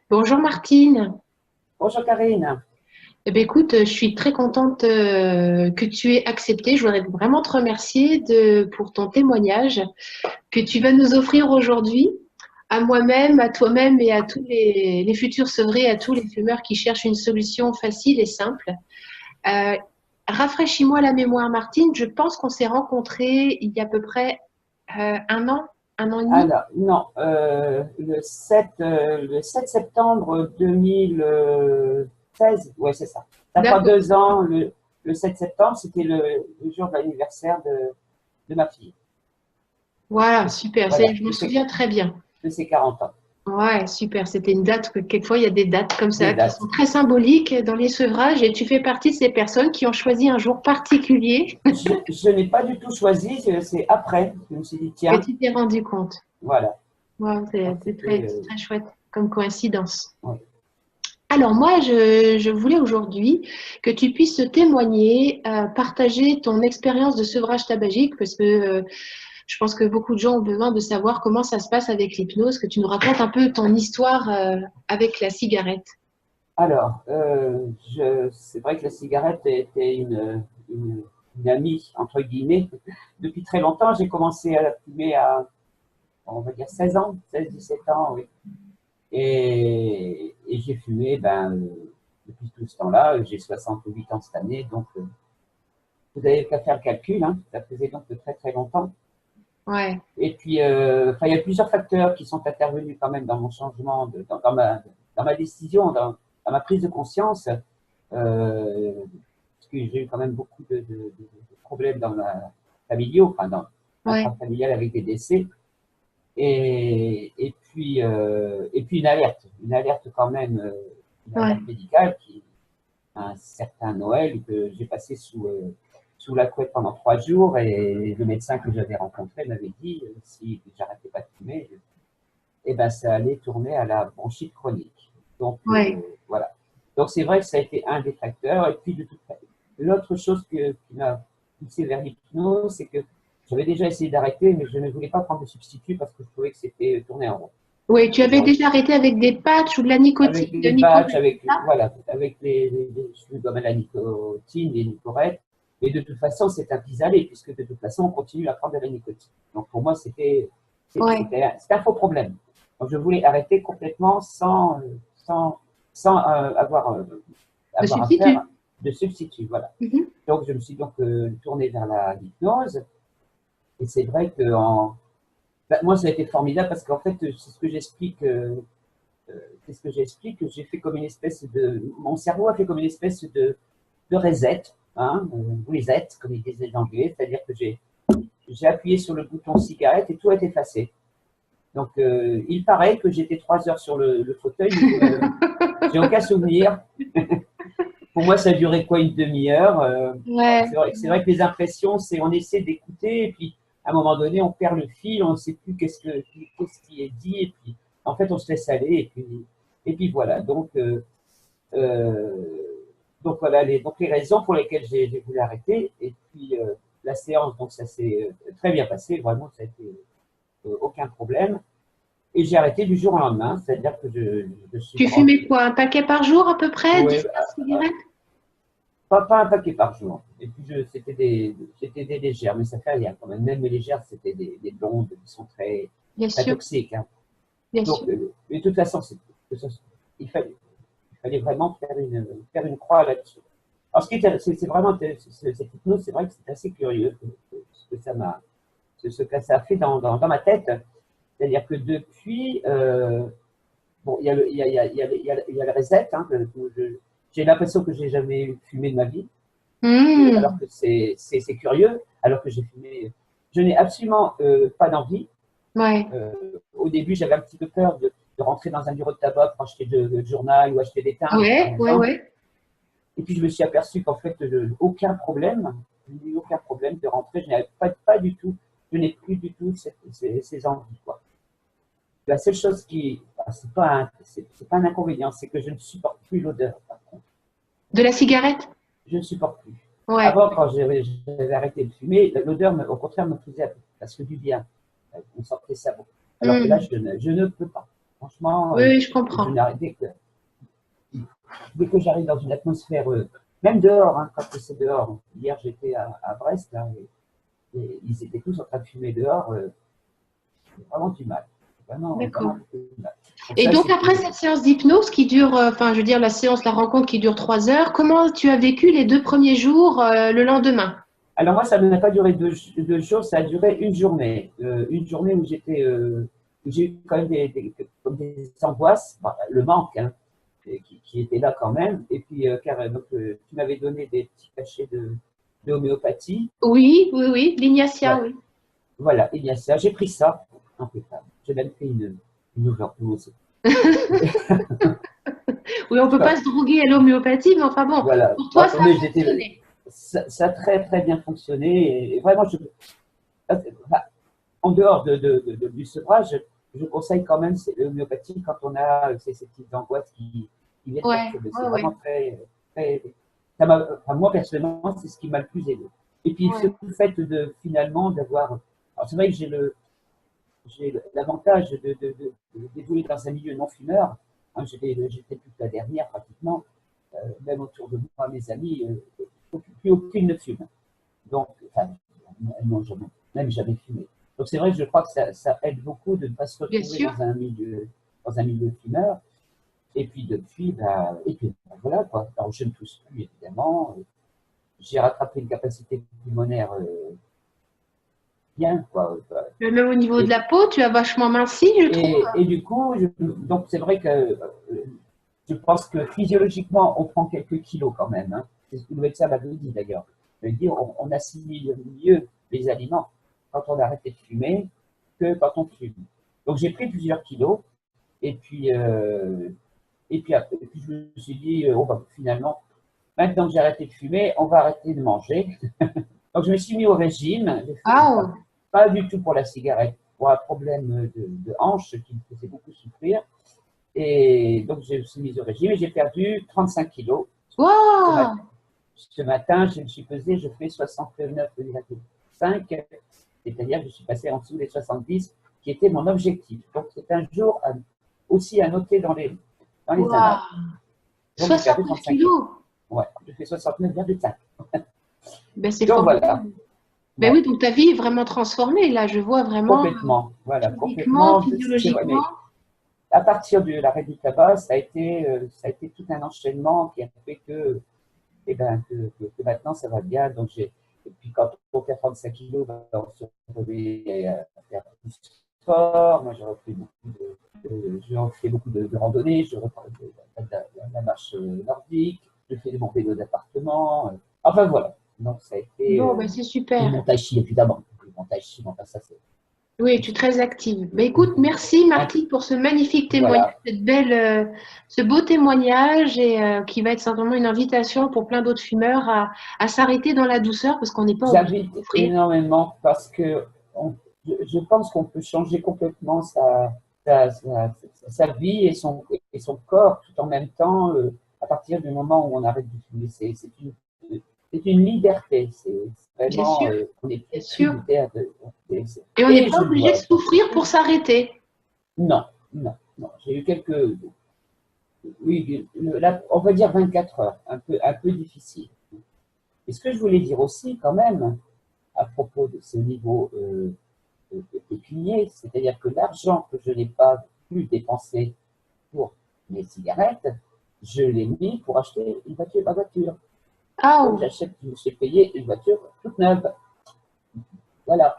Bonjour Martine. Bonjour Karine. Eh bien, écoute, je suis très contente que tu aies accepté. Je voudrais vraiment te remercier pour ton témoignage que tu vas nous offrir aujourd'hui à moi-même, à toi-même et à tous les futurs sevrés, à tous les fumeurs qui cherchent une solution facile et simple. Euh, Rafraîchis-moi la mémoire, Martine. Je pense qu'on s'est rencontrés il y a à peu près un an et demi. Alors, non, le 7 septembre 2016, ouais, c'est ça. Ça fera D'accord. 2 ans, le 7 septembre, c'était le jour de l'anniversaire de ma fille. Voilà, super. Voilà, Je m'en souviens très bien. de ses 40 ans. Ouais, super. C'était une date que quelquefois il y a des dates comme Des ça qui dates. sont très symboliques dans les sevrages et tu fais partie de ces personnes qui ont choisi un jour particulier Je n'ai pas du tout choisi, c'est après. Je me suis dit, que tiens, tu t'es rendu compte. voilà. Ouais, Donc, c'était, c'est très chouette comme coïncidence. ouais. Alors moi, je voulais aujourd'hui que tu puisses témoigner, partager ton expérience de sevrage tabagique parce que je pense que beaucoup de gens ont besoin de savoir comment ça se passe avec l'hypnose, que tu nous racontes un peu ton histoire avec la cigarette. Alors, c'est vrai que la cigarette était une amie, entre guillemets. Depuis très longtemps, j'ai commencé à la fumer à, on va dire, 16 ans, 16, 17 ans, oui. Et j'ai fumé, depuis tout ce temps-là, j'ai 68 ans cette année, donc vous avez qu'à faire le calcul, hein, ça faisait donc de très très longtemps. Ouais, Et puis, enfin, il y a plusieurs facteurs qui sont intervenus quand même dans mon changement, dans ma décision, dans ma prise de conscience. Parce que j'ai eu quand même beaucoup de problèmes dans ma familiaux, enfin dans ouais, intrafamilial avec des décès. Et puis une alerte quand même, une alerte ouais. médicale qui, un certain Noël que j'ai passé sous la couette pendant 3 jours et le médecin que j'avais rencontré m'avait dit si j'arrêtais pas de fumer, eh ben ça allait tourner à la bronchite chronique. Donc Ouais. voilà. Donc c'est vrai que ça a été un des facteurs. Et puis l'autre chose qui m'a poussé vers l'hypnose, c'est que j'avais déjà essayé d'arrêter, mais je ne voulais pas prendre de substitut parce que je trouvais que c'était tourné en rond. Oui, tu avais Bon, déjà arrêté avec des patchs ou de la avec nicotine, de les patchs, Nicorette, avec, c'est ça? voilà, avec je suis comme à la nicotine, les nicorettes. Mais de toute façon, c'est un pis-aller, puisque de toute façon, on continue à prendre de la nicotine. Donc pour moi, Ouais. c'était un faux problème. Donc je voulais arrêter complètement sans, sans De avoir à faire substitut. de substitut. Voilà. Mhm. Donc je me suis donc tourné vers l'hypnose. Et c'est vrai que moi, ça a été formidable parce qu'en fait, c'est ce que j'explique. C'est ce que j'explique. J'ai fait comme une espèce de. Mon cerveau a fait comme une espèce de reset, hein, reset, comme ils disaient les Anglais, c'est-à-dire que j'ai appuyé sur le bouton cigarette et tout a été effacé. Donc, il paraît que j'étais 3 heures sur le fauteuil, mais j'ai aucun souvenir. Pour moi, ça a duré quoi, une demi-heure. Ouais. C'est vrai que les impressions, c'est on essaie d'écouter et puis à un moment donné, on perd le fil, on ne sait plus qu'est-ce qui est dit et puis en fait, on se laisse aller et puis voilà. Donc voilà donc les raisons pour lesquelles j'ai voulu arrêter et puis la séance, donc ça s'est très bien passé, vraiment, ça a été aucun problème. Et j'ai arrêté du jour au lendemain, c'est-à-dire que je suis Tu fumais quoi? Un paquet par jour à peu près? ouais, 10 cigarettes? pas un paquet par jour. Et puis c'était des légères, mais ça fait rien quand même. Même les légères, c'était des blondes qui sont très, Bien très sûr, toxiques, hein. bien Donc, sûr. mais de toute façon, il fallait, il fallait vraiment faire une croix là-dessus. Alors, c'est vraiment, cette hypnose, c'est vrai que c'est assez curieux ce que ça m'a, ce que ça a fait dans ma tête. C'est-à-dire que depuis, bon, il y a le reset, hein, j'ai l'impression que j'ai jamais fumé de ma vie, alors Hmm. que c'est curieux, alors que j'ai fumé. Je n'ai absolument pas d'envie. Ouais. Euh, Au début, j'avais un petit peu peur de rentrer dans un bureau de tabac pour acheter le journal ou acheter des timbres, par Ouais, ouais, exemple. ouais. Et puis, je me suis aperçu qu'en fait, aucun problème, je n'ai eu aucun problème de rentrer. Je n'avais pas du tout, je n'ai plus du tout ces envies, quoi. La seule chose qui, c'est pas un inconvénient, c'est que je ne supporte plus l'odeur, par contre. De la cigarette? Je ne supporte plus. Ouais. Avant, quand j'avais arrêté de fumer, l'odeur, au contraire, me faisait presque du bien. On sentait ça bon. Alors que là, Hmm. je ne peux pas. Franchement, Oui, oui, je comprends. dès que j'arrive dans une atmosphère, même dehors, hein, quand c'est dehors. Hier, j'étais à Brest, là, et ils étaient tous en train de fumer dehors. J'ai vraiment du mal. Vraiment, D'accord. vraiment beaucoup de mal. Donc Et ça, donc, après c'était. cette séance d'hypnose qui dure, enfin, je veux dire, la séance, la rencontre qui dure 3 heures, comment tu as vécu les 2 premiers jours, le lendemain? Alors moi, ça n'a pas duré 2 jours, ça a duré une journée. Une journée où où j'ai eu quand même comme des angoisses, bah, le manque, hein, qui était là quand même. Et puis, tu m'avais donné des petits cachets de homéopathie. Oui, oui, oui, l'Ignacia, Ouais, oui. voilà, il y a ça. J'ai pris ça. Impeccable. J'ai même fait une overdose. Oui, on ne peut pas se droguer à l'homéopathie, mais enfin bon, Voilà. pour Bon, toi, ça a mais fonctionné. ça a très très bien fonctionné. Et vraiment, enfin, en dehors du sevrage, je conseille quand même l'homéopathie quand on a ces petites angoisses qui viennent Ouais, perturber. ouais, C'est vraiment ouais, très, très. Enfin, moi, personnellement, c'est ce qui m'a le plus aidé. Et puis, ce ouais. fait finalement d'avoir. Alors, c'est vrai que j'ai l'avantage d'évoluer dans un milieu non fumeur. Hein, j'étais plus que la dernière pratiquement. Même autour de moi, mes amis, plus aucune ne fume. Donc, enfin, elles n'ont même jamais fumé. Donc c'est vrai que je crois que ça aide beaucoup de ne pas se Bien retrouver sûr. dans un milieu fumeur. Et puis depuis, voilà quoi. Alors je ne tousse plus évidemment. J'ai rattrapé une capacité pulmonaire bien quoi. Même au niveau de Et, la peau, tu as vachement minci, je trouve. et du coup, donc c'est vrai que je pense que physiologiquement, on prend quelques kilos quand même. Hein. C'est ce que le médecin m'avait dit d'ailleurs. Il m'a dit on assimile mieux les aliments quand on arrête de fumer que quand on fume. Donc j'ai pris plusieurs kilos et puis, et puis je me suis dit, finalement, maintenant que j'ai arrêté de fumer, on va arrêter de manger. Donc je me suis mis au régime, Ah, pas du tout pour la cigarette, pour un problème de hanche qui me faisait beaucoup souffrir. Et donc, je me suis mise au régime et j'ai perdu 35 kilos. Ce waouh! matin, ce matin, je me suis pesé, je fais 69,5, c'est-à-dire que je suis passé en dessous des 70, qui était mon objectif. Donc, c'est un jour aussi à noter dans les annales. Waouh! Donc, j'ai perdu 69 35 kilos. kilos. Ouais, je fais 69,5. Ben, c'est Donc, formidable. voilà. Ben Ouais, oui, donc ta vie est vraiment transformée. Là, je vois vraiment complètement. Voilà, physiquement, complètement. C'est vrai, physiologiquement. mais à partir de l'arrêt du tabac, ça a été tout un enchaînement qui a fait que maintenant ça va bien. Donc et puis quand on fait 35 kilos, on se remet à faire du sport. Moi, j'ai refait beaucoup de randonnées, je reprends la marche nordique, je fais mon vélo d'appartement. Enfin voilà. Donc ça a été Bon, ben c'est et super. mon tai chi évidemment. Le tai chi, enfin, ça c'est. Oui, tu es très active. Ben écoute, merci Hein, Martine pour ce magnifique témoignage, voilà. ce beau témoignage et qui va être certainement une invitation pour plein d'autres fumeurs à s'arrêter dans la douceur parce qu'on n'est pas obligé J'invite de souffrir. énormément parce que je pense qu'on peut changer complètement sa vie et son corps tout en même temps à partir du moment où on arrête de fumer. C'est une liberté. C'est Bien vraiment, sûr, on n'est bien plus sûr. tributaire Et on n'est et pas je obligé de dois. souffrir pour s'arrêter. Non, non, non. J'ai eu oui, on va dire 24 heures, un peu difficile. Et ce que je voulais dire aussi, quand même, à propos de ce niveau pécunier, c'est-à-dire que l'argent que je n'ai pas pu dépenser pour mes cigarettes, je l'ai mis pour acheter ma voiture. Ah, Donc je me suis payé une voiture toute neuve. Voilà.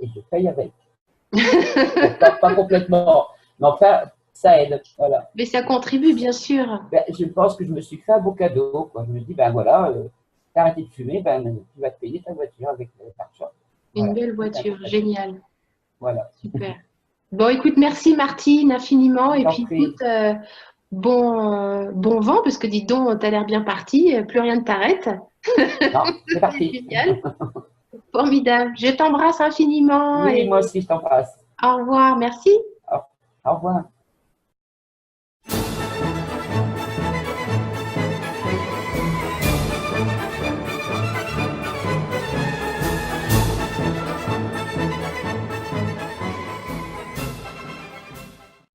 Et je paye avec. Bon, pas complètement, mais enfin, ça aide. Voilà. mais ça contribue, bien sûr. Ben, je pense que je me suis fait un beau cadeau. Quoi. Je me dis, ben voilà, t'as arrêté de fumer, ben, tu vas te payer ta voiture avec l'argent. Une Voilà. belle C'est un beau voiture, cadeau. génial. Voilà. Super. Bon, écoute, merci Martine infiniment. Je Et t'en puis, écoute, prie. bon vent, parce que dis donc, t'as l'air bien parti, plus rien ne t'arrête. Non, c'est C'est parti. génial, formidable. Je t'embrasse infiniment Oui, et moi aussi, je t'embrasse. au revoir, merci. Au au revoir.